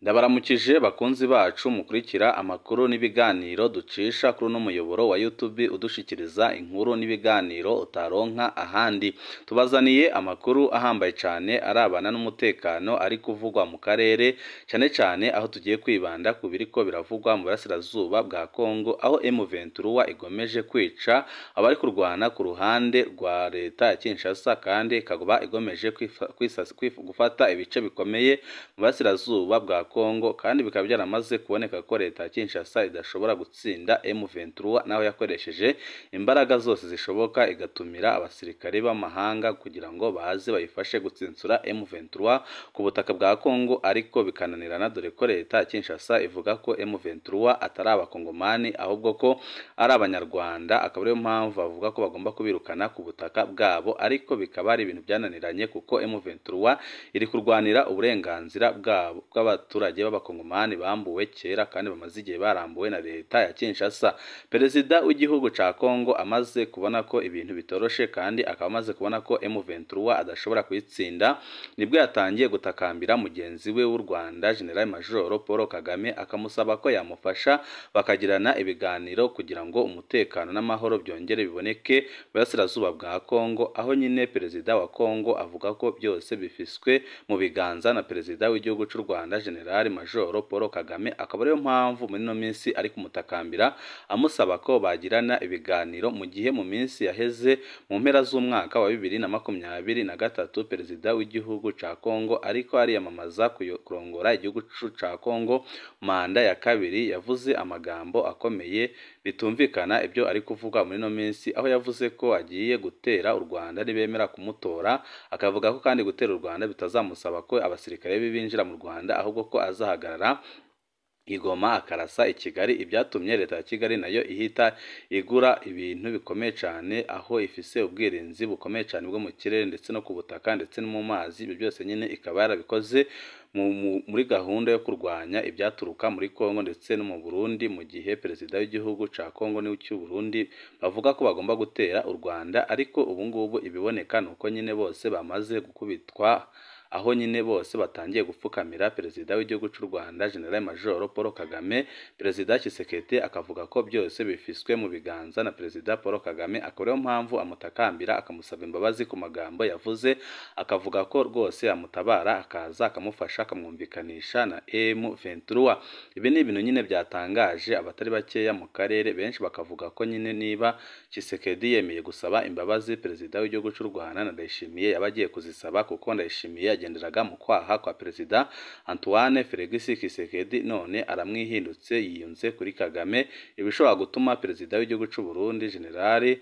Ndabaramukije bakunzi bacu mukurikira amakuru n'ibiganiro ducisha kuri uno muyoboro wa YouTube udushikiriza inkuru n'ibiganiro utaronka ahandi. Tubazaniye amakuru ahambaye cyane arabana n'umutekano ari kuvugwa mu karere cyane aho tugiye kwibanda ku biriko biravugwa mu burasirazuba bwa Kongo, aho M23 igomeje kwica abari kurwana ku ruhande rwa leta ya Kinshasa kandi ikagaba igomeje gufata ibice bikomeye mu burasirazuba bwa Kongo, kandi bikaba byaramaze kuboneka ko leta ya Kinshasa idashobora gutsinda M23 naho yakoresheje imbaraga zose zishoboka igatumira abasirikare b'amahanga kugira ngo baze bayifashe gutsinsura M23 ku butaka bwa Kongo, ariko bikananirana dore ko leta ya Kinshasa ivuga ko M23 atari abakongomani ahubwo ko ari abanyarwanda, akaba ariyo mpamvu bavuga ko bagomba kubirukana ku butaka bwabo, ariko bikaba ari ibintu byananiranye kuko M23 iri kurwanira uburenganzira bwabo bw'abaturage b'abakongomani bambuwe kera kandi bamaze igihe barambuwe na leta ya Kinshasa. Perezida w'igihugu ca Kongo amaze kubona ko ibintu bitoroshe kandi akaba amaze kubona ko M23 adashobora kuyitsinda, nibwo yatangiye gutakambira mugenzi we w'u Rwanda General Major Paul Kagame akamusaba ko yamufasha bakagirana ibiganiro kugira ngo umutekano n'amahoro byongere biboneke burasirazuba bwa Kongo, aho nyine perezida wa Kongo avuga ko byose bifiswe mu biganza na perezida w'igihugu cy'u Rwanda General Major Paul Kagame. Akaba ariyo mpamvu muri no minsi ari kumutakambira amusaba ko bagirana ibiganiro, mu gihe mu minsi yaheze mu mpera z'umwaka wa 2023 perezida w'igihugu ca Kongo ariko ariyamamaza kurongora igihugu ca Kongo manda ya kabiri yavuze amagambo akomeye bitumvikana ibyo ari kuvuga muri no minsi, aho yavuze ko agiye gutera u Rwanda nibemera kumutora, akavuga ko kandi gutera u Rwanda bitazamusaba ko abasirikare binjira mu Rwanda ahubwo ko azahagarara Igoma akarasa i Kigali, ibyatumye leta ya Kigali nayo ihita igura ibintu bikomeye cyane, aho ifise ubwirinzi bukomeye cyane bwo mu kirere ndetse no ku butaka ndetse no mu mazi. Ibyo byose nyine ikaba yarabikoze muri gahunda yo kurwanya ibyaturuka muri Kongo ndetse no mu Burundi, mu gihe perezida w'igihugu ca Kongo cy'u Burundi bavuga ko bagomba gutera u Rwanda, ariko ubu ngubu ibiboneka nuko nyine bose bamaze gukubitwa, aho nyine bose batangiye gupfukamira perezida w'igihugu cy'u Rwanda General Major Paul Kagame. Perezida Tshisekedi akavuga ko byose bifiswe mu biganza na perezida Paul Kagame, akaba ariyo mpamvu amutakambira akamusaba imbabazi ku magambo yavuze, akavuga ko rwose amutabara akaza akamufasha akamwumvikanisha na M23. Ibi ni ibintu nyine byatangaje abatari bakeya mu karere, benshi bakavuga ko nyine niba Tshisekedi yemeye gusaba imbabazi perezida w'igihugu cy'u Rwanda na Ndayishimiye yabagiye kuzisaba, kuko Ndayishimiye yagenderaga mu kwaha kwa perezida Antoine Felix Tshisekedi, none aramwihindutse yiyunze kuri Kagame, ibishobora gutuma perezida w'igihugu cy'u Burundi General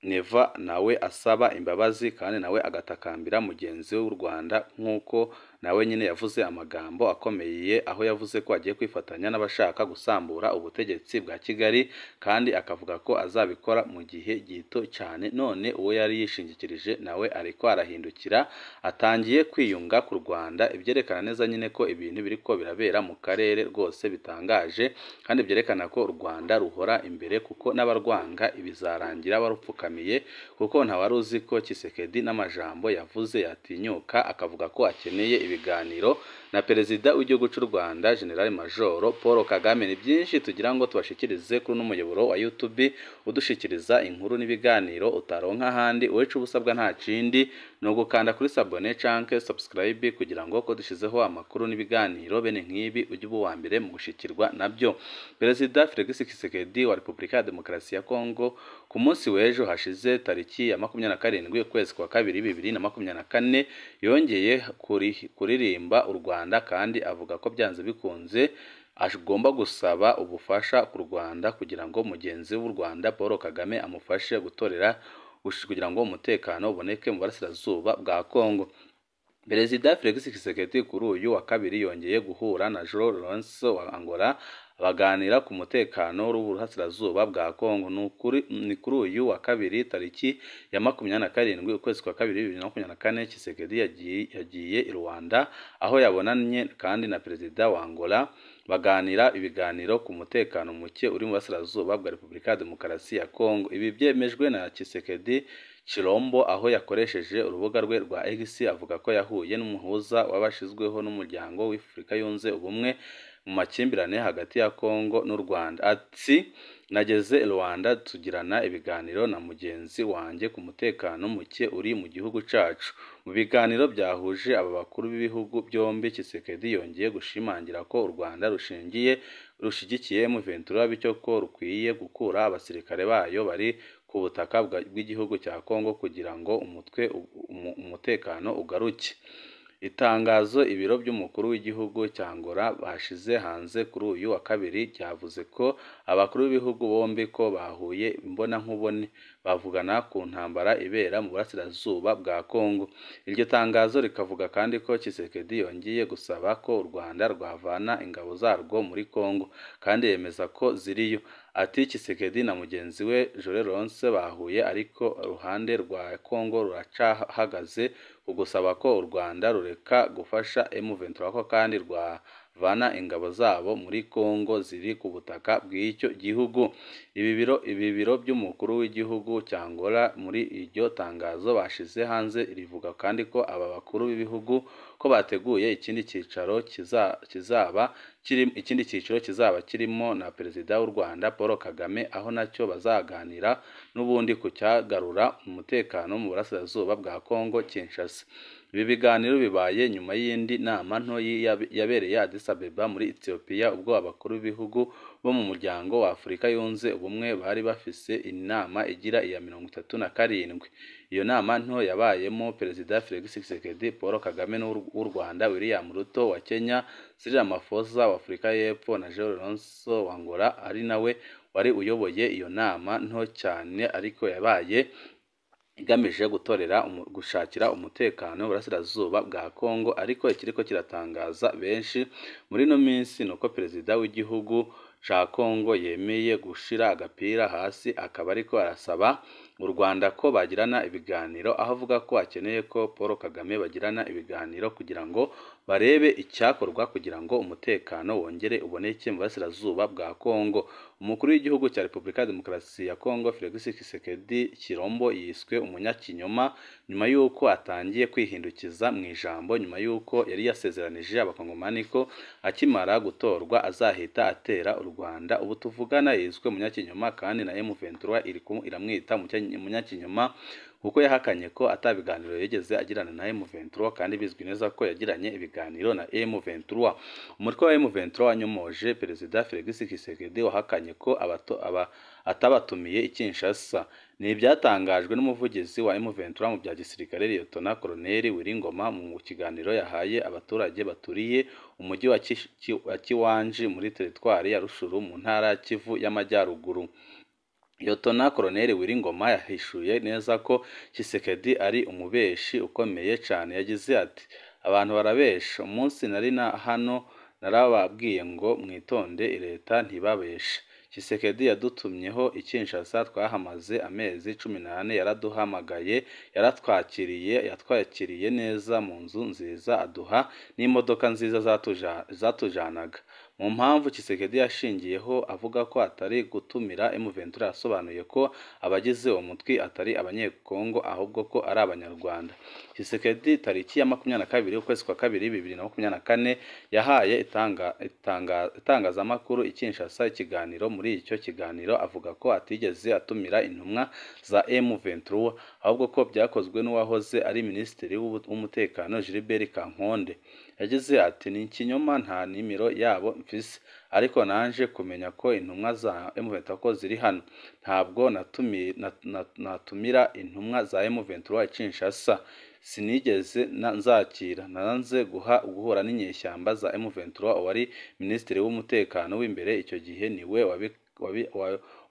Neva nawe asaba imbabazi kandi nawe agatakambira mugenzi we w'u Rwanda, nk'uko nawe nyine yavuze amagambo akomeye, aho yavuze ko agiye kwifatanya n'abashaka gusambura ubutegetsi bwa Kigali kandi akavuga ko azabikora mu gihe gito cyane. None uwo yari yishingikirije nawe ariko arahindukira atangiye kwiyunga ku Rwanda, ibyerekana neza nyine ko ibintu biriko birabera mu karere rwose bitangaje kandi byerekana ko u Rwanda ruhora imbere, kuko n'abarwanga ibizarangira barupfukamiye, kuko ntawari uzi ko Tshisekedi n'amajambo yavuze yatinyuka akavuga ko akeneye ibiganiro na perezida w'igihugu cy'u Rwanda General Major Paul Kagame. Ni byinshi tugira ngo tubashikirize kuri uno muyoboro wa YouTube udushikiriza inkuru n'ibiganiro utaronka ahandi. Uwecu ubusabwa nta kindi no gukanda kuri sabone canke subscribe kugira ngo ko dushizeho amakuru n'ibiganiro bene nk'ibi ujye uba wa mbere mu gushikirwa nabyo. Perezida Felix Tshisekedi wa Repubulika ya Demokarasi ya Kongo ku munsi w'ejo hashize tariki ya 27 ukwezi kwa 2 2024 yongeye kuririmba u Rwanda kandi avuga ko byanze bikunze agomba gusaba ubufasha ku Rwanda kugira ngo mugenzi w'u Rwanda Paul Kagame amufashe gutorera kugira ngo umutekano uboneke mu burasirazuba bwa Kongo. Perezida Felix Tshisekedi kuri uyu wa kabiri yongeye guhura na Joao Lourenço wa Angola, baganira ku mutekano w'uburasirazuba bwa Kongo. Ni kuri uyu wa kabiri tariki ya 27 ukwezi kwa kabiri 2024 Tshisekedi yagiye i Rwanda aho yabonanye kandi na perezida wa Angola baganira ibiganiro ku mutekano muke uri mu burasirazuba bwa Repubulika ya Demokarasi ya Kongo. Ibi byemejwe na Tshisekedi Chilombo aho yakoresheje urubuga rwe rwa X avuga ko yahuye n'umuhuza wabashizweho n'umuryango w'Afurika yunze ubumwe mu makimbirane hagati ya Kongo n'u Rwanda. Ati nageze i Rwanda tugirana ibiganiro na mugenzi wanjye ku mutekano muke uri mu gihugu cacu. Mu biganiro byahuje aba bakuru b'ibihugu byombi Tshisekedi yongeye gushimangira ko u Rwanda rushigikiye M23 bityo ko rukwiye gukura abasirikare bayo bari ku butaka bw'igihugu cya Kongo kugira ngo umutekano ugaruke. Itangazo ibiro by'umukuru w'igihugu cya Angola bashize hanze kuri uyu wa kabiri cyavuze ko abakuru b'ibihugu bombi ko bahuye imbonankubone bavugana ku ntambara ibera mu burasirazuba bwa Kongo. Iryo tangazo rikavuga kandi ko Tshisekedi yongeye gusaba ko u Rwanda rwavana ingabo zarwo muri Kongo kandi yemeza ko ziriyo. Ati Tshisekedi na mugenzi we Ronse bahuye ariko uruhande rwa Kongo ruracahagaze ugusaba ko u Rwanda rureka gufasha M23 ko kandi rwavana ingabo zabo muri Kongo ziri ku butaka bw'icyo gihugu. Ibi biro by'umukuru w'igihugu cya Angola muri iryo tangazo bashize hanze rivuga kandi ko aba bakuru b'ibihugu ko bateguye ikindi cyiciro kizaba kirimo na perezida w'u Rwanda Paul Kagame aho nacyo bazaganira n'ubundi ku cyagarura umutekano mu burasirazuba bwa Kongo Kinshasa. Ibi biganiro bibaye nyuma y'indi nama nto yabereye Addis Abeba muri Ethiopia ubwo abakuru b'ibihugu bo mu muryango wa Afurika yunze ubumwe bari bafise inama igira iya 37. Iyo nama nto yabayemo perezida Felix Tshisekedi, Paul Kagame w'u Rwanda, William Ruto wa Kenya, Cyril Ramaphosa wa Afurika y'Epfo na Ronse wa Angola ari nawe wari uyoboye iyo nama nto cyane ariko yabaye igamije gushakira umutekano burasirazuba bwa Kongo. Ariko ikiriko kiratangaza benshi muri no minsi nuko perezida w'igihugu ca Kongo yemeye gushira agapira hasi akaba ariko arasaba u Rwanda ko bagirana ibiganiro aho avuga ko akeneye ko Paul Kagame bagirana ibiganiro kugira ngo barebe icyakorwa kugira ngo umutekano wongere uboneke mu burasirazuba bwa Kongo. Umukuru w'igihugu cya Repubulika ya Demokarasi ya Kongo Felix Tshisekedi Chilombo yiswe umunyakinyoma nyuma y'uko atangiye kwihindukiza mu ijambo nyuma y'uko yari yasezeranije abakongomani ko akimara gutorwa azahita atera u Rwanda. Ubu tuvugana yiswe umunyakinyoma kandi na M23 iramwita umunyakinyoma kuko yahakanye ko atabiganiro yigeze agirana na M23 kandi bizwi neza ko yagiranye ibiganiro na M23. Umutwe wa M23 wanyomoje perezida Felix Tshisekedi wahakanye ko atabatumiye i Kinshasa. Ni ibyatangajwe n'umuvugizi wa M23 mu bya gisirikare Liyetona Koloneli Wiringoma mu kiganiro yahaye abaturage baturiye umujyi wa Kiwanja muri teritwari ya Rushuru mu ntara ya Kivu y'Amajyaruguru. Liyetona Koloneli Wiringoma yahishuye neza ko Tshisekedi ari umubeshi ukomeye cyane. Yagize ati abantu barabesha, umunsi nari hano narababwiye ngo mwitonde leta ntibabeshe. Tshisekedi yadutumyeho i Kinshasa twahamaze amezi 18 yaraduhamagaye yatwakiriye neza mu nzu nziza aduha n'imodoka nziza zatujanaga. Mu mpamvu Tshisekedi yashingiyeho avuga ko atari gutumira M23 yasobanuye ko abagize uwo mutwe atari abanyekongo ahubwo ko ari abanyarwanda. Tshisekedi tariki ya 22 ukwezi kwa kabiri 2024 yahaye itangazamakuru i Kinshasa ikiganiro. Muri icyo kiganiro avuga ko atigeze atumira intumwa za M23 ahubwo ko byakozwe n'uwahoze ari minisitiri w'umutekano Gilbert Kankonde. Yagize ati ni ikinyoma nta nimero yabo mfise ariko nanje kumenya ko intumwa za M23 ko ziri hano ntabwo natumira intumwa za M23 Kinshasa sinigeze nzakira nanze guhura n'inyeshyamba za M23 wari minisitiri w'umutekano w'imbere icyo gihe niwe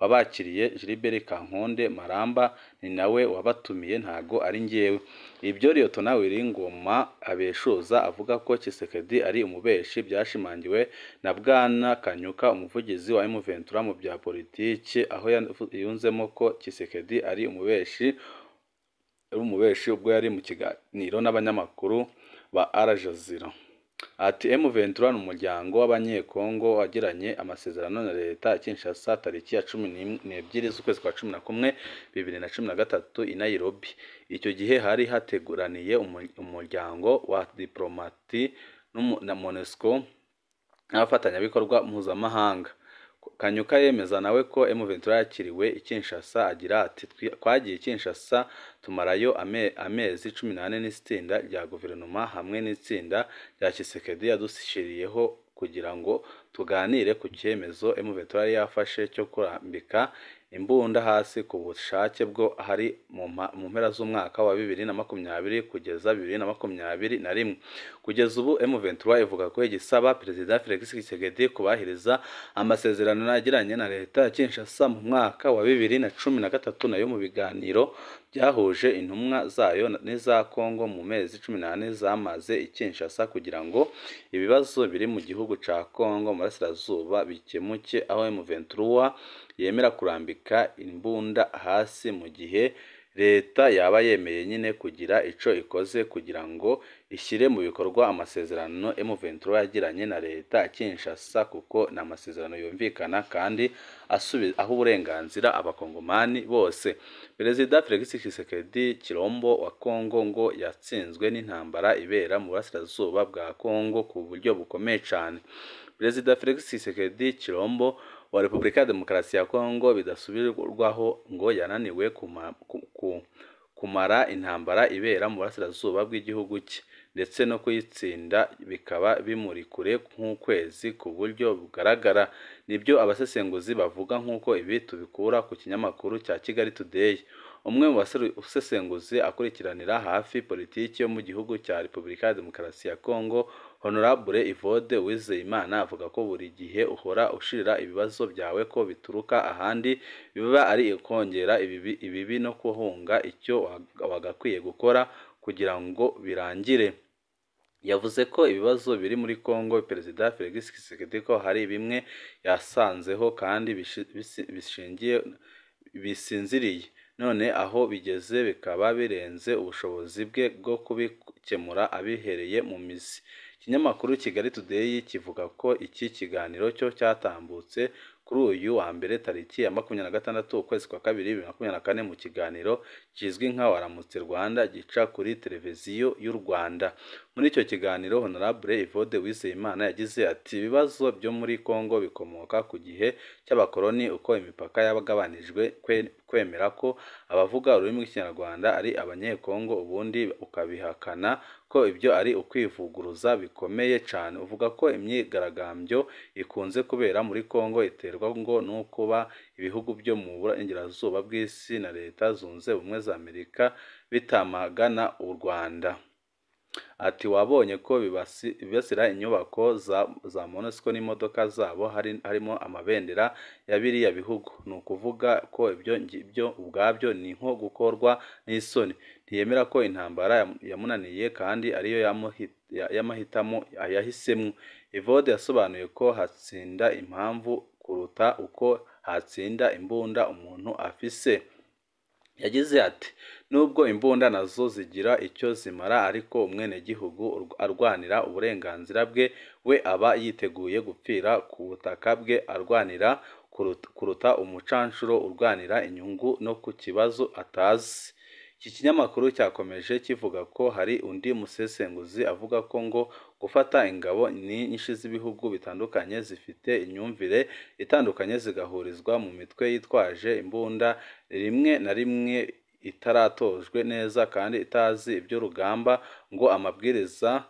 wabakiriye Gilbert Kankonde Maramba ni nawe wabatumiye ntago ari njyewe. Ibyo Liyetona Wiringoma abeshuza avuga ko Tshisekedi ari umubeshi byashimangiwe na Bwana Kanyuka umuvugizi wa M23 mu bya politiki, aho yunzemo ko Tshisekedi ari umubeshi ubwo yari mu kiganiro n'abanyamakuru ba Al Jazeera. Ati M23 n'umuryango w'abanyekongo wagiranye amasezerano na leta ya Kinshasa tariki ya 12 z'ukwezi kwa 11 2013 i Nairobi. Icyo gihe hari hateguraniye umuryango wa diplomati na MONUSCO n'abafatanyabikorwa mpuzamahanga. Kanyuka yemeza nawe ko M23 yakiriwe i Kinshasa, agira ati twagiye Kinshasa tumarayo amezi 18 n'itsinda rya guverinoma hamwe n'itsinda rya Tshisekedi yadushiriyeho kugira ngo tuganire ku cyemezo M23 yafashe cyo kurambika imbunda hasi ku bushake bwo hari mu mpera z'umwaka wa 2020 kugeza 2021. Kugeza ubu M23 ivuga ko igisaba Perezida Felix Tshisekedi kubahiriza amasezerano yagiranye na leta ya Kinshasa mu mwaka wa 2013 nayo mu biganiro byahuje intumwa zayo n'iza Kongo mu mezi 18 zamaze i Kinshasa kugira ngo ibibazo biri mu gihugu ca Kongo mu burasirazuba bikemuke, aho M23 yemera kurambika imbunda hasi mu gihe leta yaba yemeye nyine kugira ico ikoze kugira ngo ishyire mu bikorwa amasezerano M23 yagiranye na leta ya Kinshasa, kuko na amasezerano yumvikana kandi aho uburenganzira abakongomani bose. Perezida Felix Tshisekedi Chilombo wa Kongo ngo yatsinzwe n'intambara ibera mu burasirazuba bwa Kongo ku buryo bukomeye cyane. Perezida Felix Tshisekedi Chilombo wa Repubulika ya Demokarasi ya Kongo bidasubirwaho ngo yananiwe kumara intambara ibera mu burasirazuba bw'igihugu cye ndetse no kuyitsinda bikaba bimuri kure nk'ukwezi ku buryo bugaragara. Nibyo abasesenguzi bavuga, nk'uko ibi tubikura ku kinyamakuru cya Kigali Today. Umwe mu basesenguzi akurikiranira hafi politiki yo mu gihugu cya Repubulika ya Demokarasi ya Kongo, Honorable Evode Uwizeyimana, avuga ko buri gihe uhora ushirira ibibazo byawe ko bituruka ahandi, biba ari ukongera ibibi no kuhunga icyo wagakwiye gukora kugira ngo birangire. Yavuze ko ibibazo biri muri Kongo Perezida Felix Tshisekedi ko hari bimwe yasanzeho kandi bisinziriye, none aho bigeze bikaba birenze ubushobozi bwe bwo kubikemura abihereye mu mizi. Ikinyamakuru Kigali Today kivuga ko iki kiganiro cyo cyatambutse kuri uyu wa mbere tariki ya 26 ukwezi kwa 2024 mu kiganiro kizwi nka Waramutse Rwanda gica kuri televiziyo y'u Rwanda. Muri icyo kiganiro Honorable Evode Uwizeyimana yagize ati ibibazo byo muri Kongo bikomoka ku gihe cy'abakoloni, uko imipaka yabagabanijwe, kwemera ko abavuga ururimi rw'Ikinyarwanda ari abanyekongo ubundi ukabihakana ko ibyo ari ukwivuguruza bikomeye cyane. Uvuga ko imyigaragambyo ikunze kubera muri Kongo iterwa ngo nukuba ibihugu byo mu burengerazuba bw'isi na Leta Zunze Ubumwe za Amerika bitamagana u Rwanda. Ati wabonye ko bibasira inyubako za MONUSCO n'imodoka zabo harimo amabendera ya biriya bihugu. Ni ukuvuga ko ibyo ubwabyo ni nko gukorwa n'isoni. Ntiyemera ko intambara yamunaniye kandi ariyo y'amahitamo yahisemo. Evode yasobanuye ko hatsinda impamvu kuruta uko hatsinda imbunda umuntu afise. Yagize ati nubwo imbunda nazo zigira icyo zimara, ariko umwenegihugu arwanira uburenganzira bwe we aba yiteguye gupfira ku butaka bwe arwanira kuruta umucanshuro urwanira inyungu no ku kibazo atazi. Iki kinyamakuru cyakomeje kivuga ko hari undi musesenguzi avuga ko ngo gufata ingabo nyinshi z'ibihugu bitandukanye zifite imyumvire itandukanye zigahurizwa mu mitwe yitwaje imbunda rimwe na rimwe itaratojwe neza kandi itazi iby'urugamba ngo amabwiriza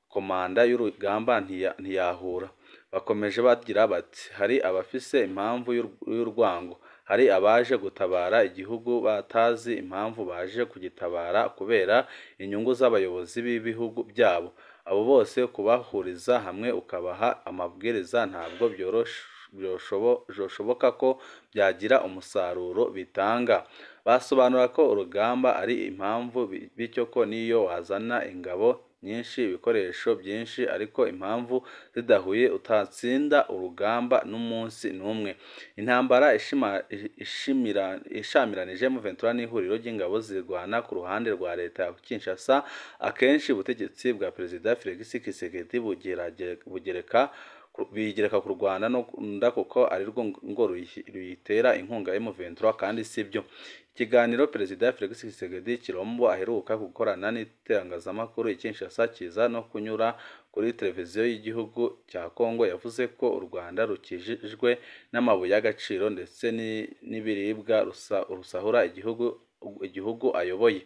komanda y'urugamba ntiyahura. Bakomeje bagira bati hari abafise impamvu y'urwango, hari abaje gutabara igihugu batazi impamvu baje kugitabara kubera inyungu z'abayobozi b'ibihugu byabo. Abo bose kubahuriza hamwe ukabaha amabwiriza ntabwo byoshoboka ko byagira umusaruro bitanga. Basobanura ko urugamba ari impamvu, bityo ko niyo wazana ingabo nyinshi, ibikoresho byinshi, ariko impamvu zidahuye utatsinda urugamba n'umunsi n'umwe. Intambara ishamiranije M23 n'ihuriro ry'ingabo zirwana ku ruhande rwa leta ya Kinshasa. Akenshi ubutegetsi bwa Perezida Felix Tshisekedi bigereka ku Rwanda kuko ari rwo ngo ruyitera inkunga ya M23, kandi sibyo. Ikiganiro Perezida Felix Tshisekedi Chilombo aheruka gukorana n'itangazamakuru i Kinshasa kiza no kunyura kuri televiziyo y'igihugu cya Kongo, yavuze ko u Rwanda rukijijwe n'amabuye y'agaciro ndetse n'ibiribwa rusahura igihugu ayoboye.